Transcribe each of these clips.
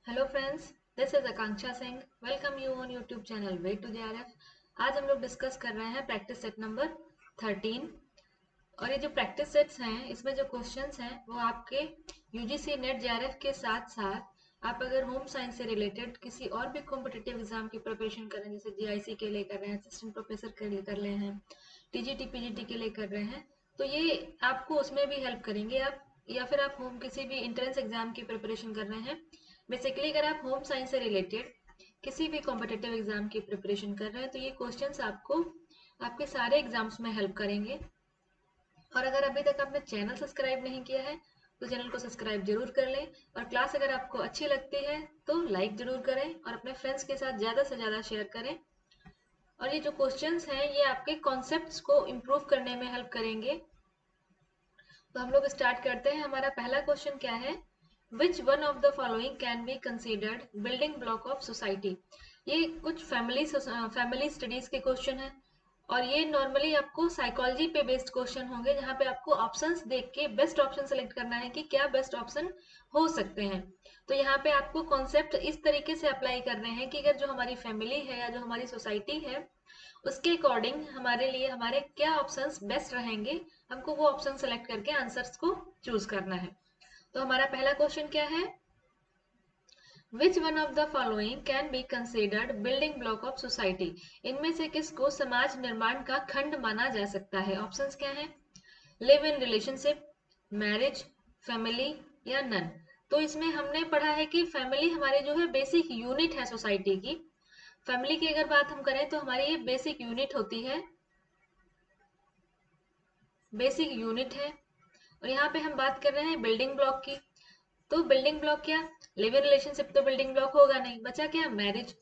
Hello friends, this is Akanksha Singh. Welcome you on YouTube channel way to JRF. आज हम लोग discuss कर रहे हैं प्रैक्टिस सेट नंबर 13। और ये जो प्रैक्टिस सेट्स हैं, इसमें जो क्वेश्चंस हैं वो आपके यूजीसी नेट जेआरएफ के साथ साथ आप अगर होम साइंस से रिलेटेड किसी और भी कॉम्पिटिटिव एग्जाम की प्रिपरेशन कर रहे हैं, जैसे जीआईसी के लिए कर रहे हैं, असिस्टेंट प्रोफेसर के लिए कर रहे हैं, टीजीटी पीजीटी के लिए कर रहे हैं, तो ये आपको उसमें भी हेल्प करेंगे। आप या फिर आप होम किसी भी इंट्रेंस एग्जाम की प्रिपरेशन कर रहे हैं, बेसिकली अगर आप होम साइंस से रिलेटेड किसी भी कॉम्पिटिटिव एग्जाम की प्रिपरेशन कर रहे हैं तो ये क्वेश्चंस आपको आपके सारे एग्जाम्स में हेल्प करेंगे। और अगर अभी तक आपने चैनल सब्सक्राइब नहीं किया है तो चैनल को सब्सक्राइब जरूर कर लें। और क्लास अगर आपको अच्छी लगती है तो लाइक जरूर करें और अपने फ्रेंड्स के साथ ज़्यादा से ज़्यादा शेयर करें। और ये जो क्वेश्चंस हैं ये आपके कॉन्सेप्ट्स को इम्प्रूव करने में हेल्प करेंगे। तो हम लोग स्टार्ट करते हैं। हमारा पहला क्वेश्चन क्या है? Which one of the following can be considered building block of society? ये कुछ फैमिली स्टडीज के क्वेश्चन है और ये नॉर्मली आपको साइकोलॉजी पे बेस्ड क्वेश्चन होंगे, जहाँ पे आपको ऑप्शंस देख के बेस्ट ऑप्शन सेलेक्ट करना है कि क्या बेस्ट ऑप्शन हो सकते हैं। तो यहाँ पे आपको कॉन्सेप्ट इस तरीके से अप्लाई कर रहे हैं कि अगर जो हमारी फैमिली है या जो हमारी सोसाइटी है उसके अकॉर्डिंग हमारे लिए हमारे क्या ऑप्शंस बेस्ट रहेंगे, हमको वो ऑप्शन सेलेक्ट करके आंसर्स को चूज करना है। तो हमारा पहला क्वेश्चन क्या है? Which one of the following can be considered building block of society? इनमें से किसको समाज निर्माण का खंड माना जा सकता है? ऑप्शंस क्या है? Live in relationship, marriage, family या नन। तो इसमें हमने पढ़ा है कि फैमिली हमारे जो है बेसिक यूनिट है सोसाइटी की। फैमिली की अगर बात हम करें तो हमारी ये बेसिक यूनिट होती है, बेसिक यूनिट है। और यहाँ पे हम बात कर रहे हैं बिल्डिंग ब्लॉक की। तो बिल्डिंग ब्लॉक क्या? लिव इन रिलेशनशिप तो बिल्डिंग ब्लॉक होगा नहीं, बचा क्या? मैरिज।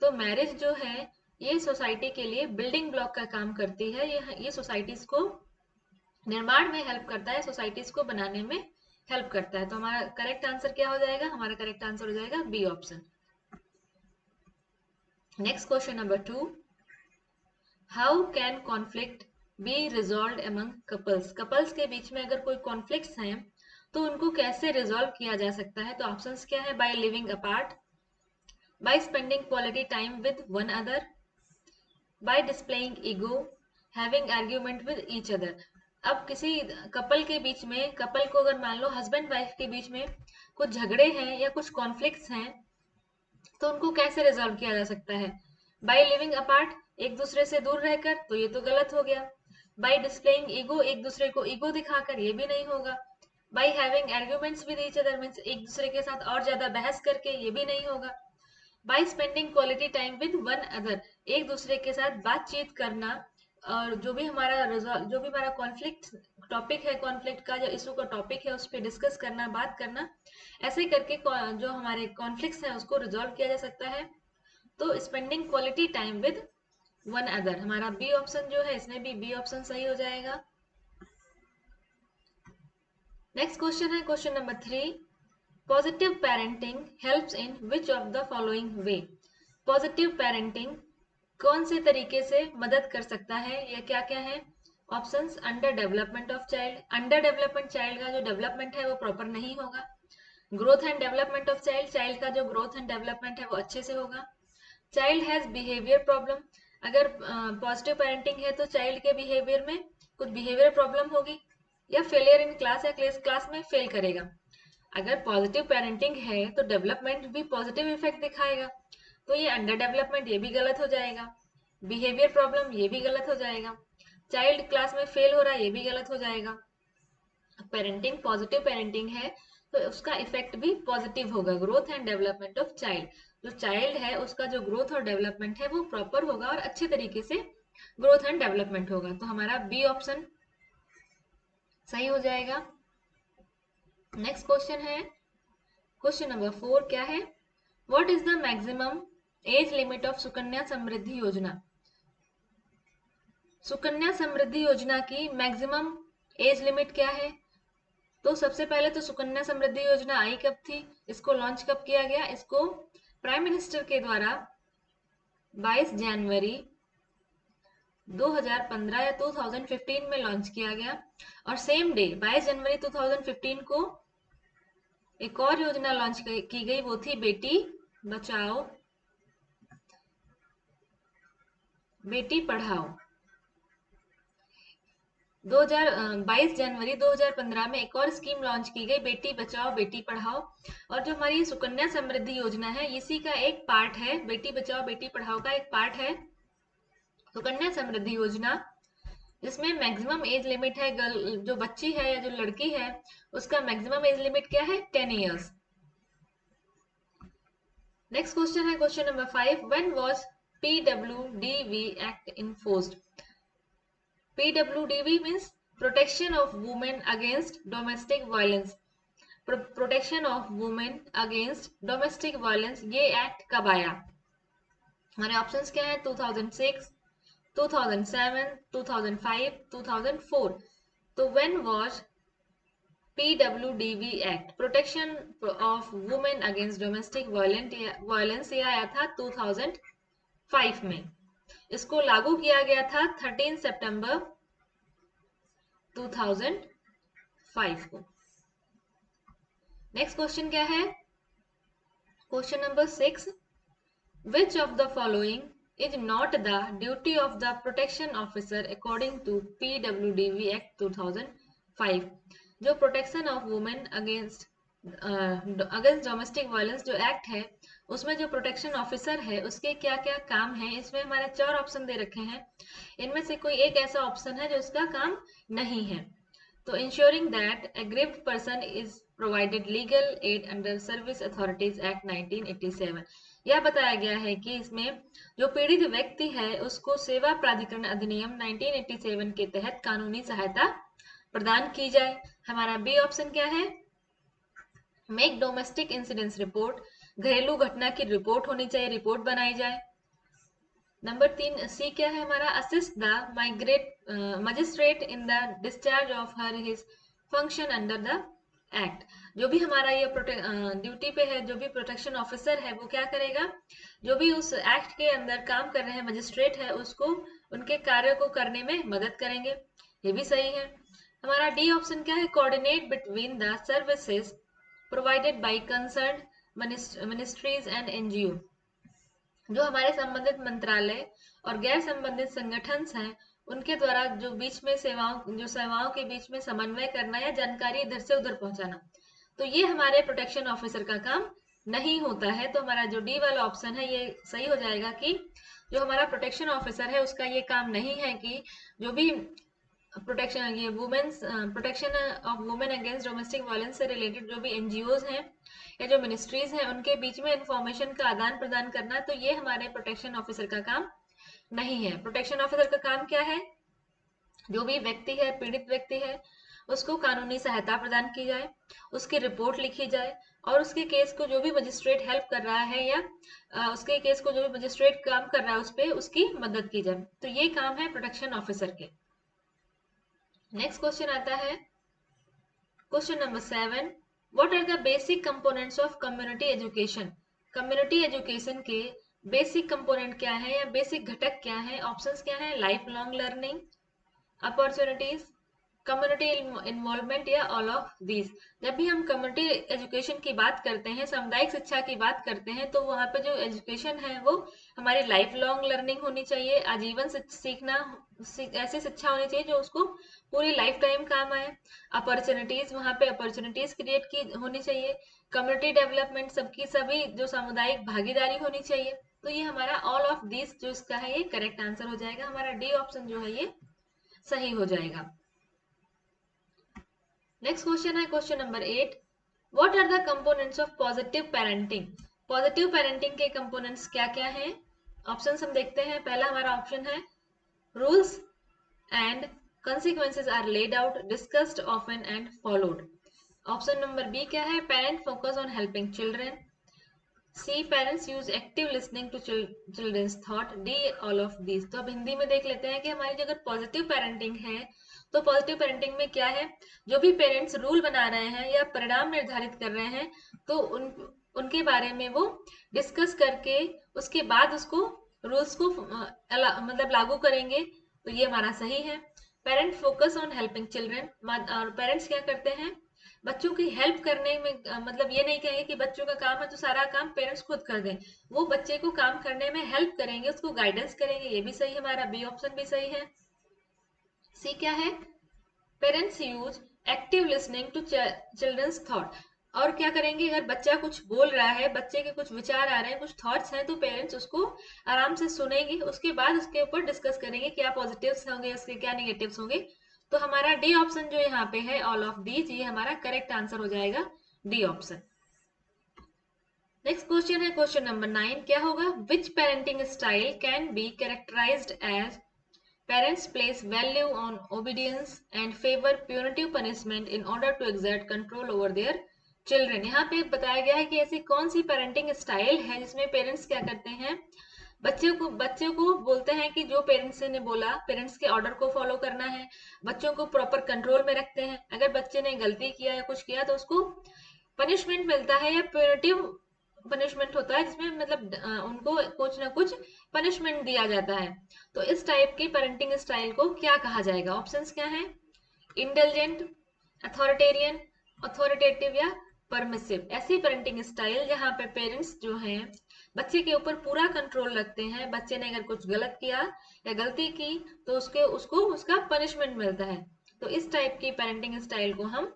तो मैरिज जो है ये सोसाइटी के लिए बिल्डिंग ब्लॉक का काम करती है। ये सोसाइटीज को निर्माण में हेल्प करता है, सोसाइटीज को बनाने में हेल्प करता है। तो हमारा करेक्ट आंसर क्या हो जाएगा? हमारा करेक्ट आंसर हो जाएगा B option. Next question number 2। How can conflict be resolve among couples? Couples के बीच में अगर कोई कॉन्फ्लिक्ट्स हैं तो उनको कैसे रिजॉल्व किया जा सकता है? तो ऑप्शंस क्या है? By living apart, by spending quality time with one other, by displaying ego, having argument with each other. अब किसी कपल के बीच में, कपल को अगर मान लो हस्बैंड वाइफ के बीच में कुछ झगड़े हैं या कुछ कॉन्फ्लिक्ट्स हैं तो उनको कैसे रिजॉल्व किया जा सकता है? बाय लिविंग अपार्ट, एक दूसरे से दूर रहकर, तो ये तो गलत हो गया। बाय डिस्प्लेइंग ईगो, एक दूसरे को ईगो दिखाकर, ये भी नहीं होगा। By having arguments with each other means एक दूसरे के साथ और ज्यादा बहस करके, ये भी नहीं होगा। Bye spending quality time with one other, एक दूसरे के साथ बातचीत करना और जो भी हमारा कॉन्फ्लिक्ट टॉपिक है, कॉन्फ्लिक्ट का जो इशू का टॉपिक है उस पर डिस्कस करना, बात करना, ऐसे करके जो हमारे कॉन्फ्लिक्ट्स हैं उसको रिजॉल्व किया जा सकता है। तो spending quality time with one other, हमारा बी ऑप्शन जो है, इसमें भी बी ऑप्शन सही हो जाएगा। नेक्स्ट क्वेश्चन है question number 3। Positive parenting helps in which of the following way? Positive parenting कौन से तरीके से मदद कर सकता है? या क्या क्या है options? Under development of child, under development child का जो डेवलपमेंट है वो प्रॉपर नहीं होगा। Growth and development of child, child का जो ग्रोथ एंड डेवलपमेंट है वो अच्छे से होगा। चाइल्ड हैज बिहेवियर प्रॉब्लम, अगर पॉजिटिव पेरेंटिंग है तो चाइल्ड के बिहेवियर में कुछ बिहेवियर प्रॉब्लम होगी, या फेलियर इन क्लास, या क्लास में फेल करेगा। अगर पॉजिटिव पेरेंटिंग है तो डेवलपमेंट भी पॉजिटिव इफेक्ट दिखाएगा, तो ये अंडर डेवलपमेंट ये भी गलत हो जाएगा, बिहेवियर प्रॉब्लम ये भी गलत हो जाएगा, चाइल्ड क्लास में फेल हो रहा है ये भी गलत हो जाएगा। पेरेंटिंग पॉजिटिव पेरेंटिंग है तो उसका इफेक्ट भी पॉजिटिव होगा, growth and development of child. जो चाइल्ड है उसका जो ग्रोथ और डेवलपमेंट है वो प्रॉपर होगा और अच्छे तरीके से ग्रोथ एंड डेवलपमेंट होगा। तो हमारा बी ऑप्शन सही हो जाएगा। नेक्स्ट क्वेश्चन है क्वेश्चन नंबर 4। क्या है? What is the maximum age limit of Sukanya Samriddhi Yojana? Sukanya Samriddhi योजना की मैक्सिमम एज लिमिट क्या है? तो सबसे पहले तो सुकन्या समृद्धि योजना आई कब थी, इसको लॉन्च कब किया गया? इसको प्राइम मिनिस्टर के द्वारा 22 जनवरी 2015 या 2015 में लॉन्च किया गया। और सेम डे 22 जनवरी 2015 को एक और योजना लॉन्च की गई, वो थी बेटी बचाओ बेटी पढ़ाओ। 22 जनवरी 2015 में एक और स्कीम लॉन्च की गई, बेटी बचाओ बेटी पढ़ाओ। और जो हमारी सुकन्या समृद्धि योजना है, इसी का एक पार्ट है, बेटी बचाओ बेटी पढ़ाओ का एक पार्ट है सुकन्या समृद्धि योजना, जिसमें मैक्सिमम एज लिमिट है, गर्ल जो बच्ची है या जो लड़की है उसका मैक्सिमम एज लिमिट क्या है, 10 इयर्स। नेक्स्ट क्वेश्चन है question number 5, when was PWDV act enforced? PWDV means protection of women against domestic violence. Protection of women against domestic violence, ये एक्ट कब आया? हमारे ऑप्शंस क्या है, 2006, 2007, 2005, 2004। तो when was PWDV act protection of women against domestic violence, ये आया था 2005 में। इसको लागू किया गया था 13 सितंबर 2005 को। नेक्स्ट क्वेश्चन क्या है, question number 6, which of the following is not the duty of the protection officer according to PWDV act 2005? जो protection of women against domestic violence जो एक्ट है, उसमें जो प्रोटेक्शन ऑफिसर है उसके क्या क्या काम है, इसमें हमारे 4 ऑप्शन दे रखे हैं। इनमें से कोई एक ऐसा ऑप्शन है जो उसका काम नहीं है। तो ensuring that aggrieved person is provided legal aid under service authorities act 1987, यह बताया गया है कि इसमें जो पीड़ित व्यक्ति है उसको सेवा प्राधिकरण अधिनियम 1987 के तहत कानूनी सहायता प्रदान की जाए। हमारा बी ऑप्शन क्या है, मेक डोमेस्टिक इंसिडेंस रिपोर्ट, घरेलू घटना की रिपोर्ट होनी चाहिए, रिपोर्ट बनाई जाए। नंबर 3 सी क्या है हमारा, assist the magistrate in the discharge of her his function under the act. जो भी हमारा ये ड्यूटी पे है, जो भी प्रोटेक्शन ऑफिसर है, वो क्या करेगा, जो भी उस एक्ट के अंदर काम कर रहे हैं मजिस्ट्रेट है, उसको उनके कार्य को करने में मदद करेंगे। ये भी सही है। हमारा डी ऑप्शन क्या है, coordinate between the services provided by concerned ministries and NGO। जो हमारे संबंधित मंत्रालय और गैर संबंधित संगठन हैं, उनके द्वारा जो बीच में सेवाओं के बीच में समन्वय करना या जानकारी इधर से उधर पहुंचाना, तो ये हमारे प्रोटेक्शन ऑफिसर का काम नहीं होता है। तो हमारा जो डी वाला ऑप्शन है ये सही हो जाएगा कि जो हमारा प्रोटेक्शन ऑफिसर है उसका ये काम नहीं है कि जो भी प्रोटेक्शन ये women's protection of women against domestic violence से रिलेटेड जो भी NGOs हैं या जो मिनिस्ट्रीज हैं, उनके बीच में इंफॉर्मेशन का आदान प्रदान करना, तो ये हमारे प्रोटेक्शन ऑफिसर का काम नहीं है। प्रोटेक्शन ऑफिसर का काम क्या है, जो भी व्यक्ति है, पीड़ित व्यक्ति है, उसको कानूनी सहायता प्रदान की जाए, उसकी रिपोर्ट लिखी जाए और उसके केस को जो भी मजिस्ट्रेट हेल्प कर रहा है या उसके केस को जो भी मजिस्ट्रेट काम कर रहा है उस पर उसकी मदद की जाए। तो ये काम है प्रोटेक्शन ऑफिसर के। नेक्स्ट क्वेश्चन आता है question number 7, what are the basic components of community education? Community education के बेसिक कंपोनेंट क्या है या बेसिक घटक क्या है? ऑप्शंस क्या है, life long learning, opportunities, community involvement या ऑल ऑफ दीज। जब भी हम कम्युनिटी एजुकेशन की बात करते हैं, सामुदायिक शिक्षा की बात करते हैं, तो वहाँ पे जो एजुकेशन है वो हमारी लाइफ लॉन्ग लर्निंग होनी चाहिए, आजीवन सीखना, ऐसी शिक्षा होनी चाहिए जो उसको पूरी लाइफ टाइम काम आए। अपॉर्चुनिटीज, वहाँ पे अपॉर्चुनिटीज क्रिएट की होनी चाहिए। कम्युनिटी डेवलपमेंट, सबकी सभी जो सामुदायिक भागीदारी होनी चाहिए। तो ये हमारा ऑल ऑफ दिस जो इसका है ये करेक्ट आंसर हो जाएगा। हमारा डी ऑप्शन जो है ये सही हो जाएगा। नेक्स्ट क्वेश्चन है question number 8, what are the components of positive parenting? Positive parenting के कंपोनेंट्स क्या क्या हैं? ऑप्शंस हम देखते हैं। पहला हमारा ऑप्शन है rules and consequences are laid out, discussed often and followed. Option number B क्या है, parent focus on helping children. C, parents use active listening to children's thought. D, all of these. तो अब हिंदी में देख लेते हैं कि हमारी जो अगर पॉजिटिव पेरेंटिंग है तो पॉजिटिव पेरेंटिंग में क्या है, जो भी पेरेंट्स रूल बना रहे हैं या परिणाम निर्धारित कर रहे हैं तो उनके बारे में वो डिस्कस करके उसके बाद उसको रूल्स को मतलब लागू करेंगे। तो ये हमारा सही है। Parent focus on helping children, और पेरेंट्स क्या करते हैं, बच्चों की हेल्प करने में मतलब ये नहीं कहेंगे कि बच्चों का काम है तो सारा काम पेरेंट्स खुद कर दें, वो बच्चे को काम करने में हेल्प करेंगे, उसको गाइडेंस करेंगे। ये भी सही है, हमारा बी ऑप्शन भी सही है। सी क्या है? Parents use active listening to children's thought. और क्या करेंगे, अगर बच्चा कुछ बोल रहा है, बच्चे के कुछ विचार आ रहे हैं, कुछ थॉट्स हैं, तो पेरेंट्स उसको आराम से सुनेंगे, उसके बाद उसके ऊपर डिस्कस करेंगे क्या पॉजिटिव्स होंगे उसके, क्या निगेटिव्स होंगे। तो हमारा डी ऑप्शन जो यहाँ पे है, ऑल ऑफ दीज, ये हमारा करेक्ट आंसर हो जाएगा, डी ऑप्शन। नेक्स्ट क्वेश्चन है क्वेश्चन नंबर 9। क्या होगा? Which parenting style can be characterized as parents place value on obedience and favor punitive punishment in order to exert control over their children। यहाँ पे बताया गया है कि ऐसी कौन सी पेरेंटिंग स्टाइल है जिसमें पेरेंट्स क्या करते हैं, बच्चे को बोलते हैं कि जो पेरेंट्स ने बोला, पेरेंट्स के ऑर्डर को फॉलो करना है, बच्चों को प्रॉपर कंट्रोल में रखते हैं। अगर बच्चे ने गलती किया या कुछ किया तो उसको पनिशमेंट मिलता है, या प्यूनिटिव पनिशमेंट होता है जिसमें मतलब उनको कुछ ना कुछ पनिशमेंट दिया जाता है। तो इस टाइप की पेरेंटिंग स्टाइल को क्या कहा जाएगा? ऑप्शंस क्या हैं? इंटेलिजेंट, अथॉरिटेरियन, अथॉरिटेटिव या परमिसिव। ऐसी पेरेंटिंग स्टाइल जहाँ पे पेरेंट्स जो हैं बच्चे के ऊपर पूरा कंट्रोल रखते हैं, बच्चे ने अगर कुछ गलत किया या गलती की तो उसको उसका पनिशमेंट मिलता है। तो इस टाइप की पेरेंटिंग स्टाइल को हम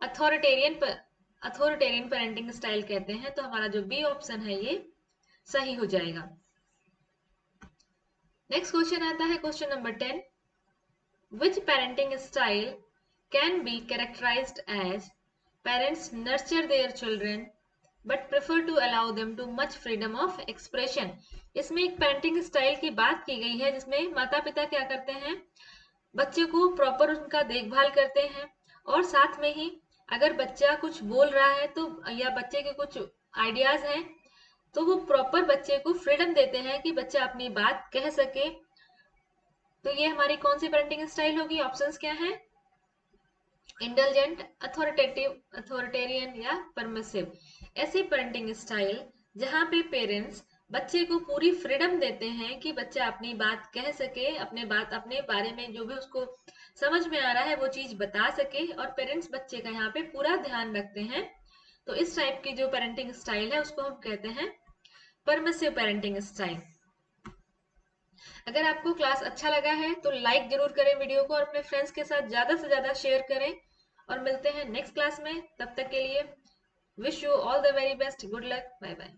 अथॉरिटेरियन अथॉरिटेरियन पेरेंटिंग स्टाइल कहते हैं। तो हमारा जो बी ऑप्शन है ये सही हो जाएगा। नेक्स्ट क्वेश्चन आता है question number 10। Which parenting style can be characterized as parents nurture their children but prefer to allow them too much freedom of expression. इसमें एक पेरेंटिंग स्टाइल की बात की गई है जिसमें माता पिता क्या करते हैं, बच्चे को प्रॉपर उनका देखभाल करते हैं, और साथ में ही अगर बच्चा कुछ बोल रहा है तो, या बच्चे के कुछ आइडियाज हैं, तो वो प्रॉपर बच्चे को फ्रीडम देते हैं कि बच्चा अपनी बात कह सके। तो ये हमारी कौन सी पेरेंटिंग स्टाइल होगी? ऑप्शंस क्या है? इंटेलिजेंट, अथॉरिटेटिव, अथॉरिटेरियन या परमिसिव। ऐसी पेरेंटिंग स्टाइल जहां पे पेरेंट्स बच्चे को पूरी फ्रीडम देते हैं कि बच्चा अपनी बात कह सके, अपने बारे में जो भी उसको समझ में आ रहा है वो चीज बता सके, और पेरेंट्स बच्चे का यहाँ पे पूरा ध्यान रखते हैं। तो इस टाइप की जो पेरेंटिंग स्टाइल है उसको हम कहते हैं परमिसिव पेरेंटिंग स्टाइल। अगर आपको क्लास अच्छा लगा है तो लाइक जरूर करें वीडियो को, और अपने फ्रेंड्स के साथ ज्यादा से ज्यादा शेयर करें। और मिलते हैं नेक्स्ट क्लास में, तब तक के लिए wish you all the very best, good luck, bye bye.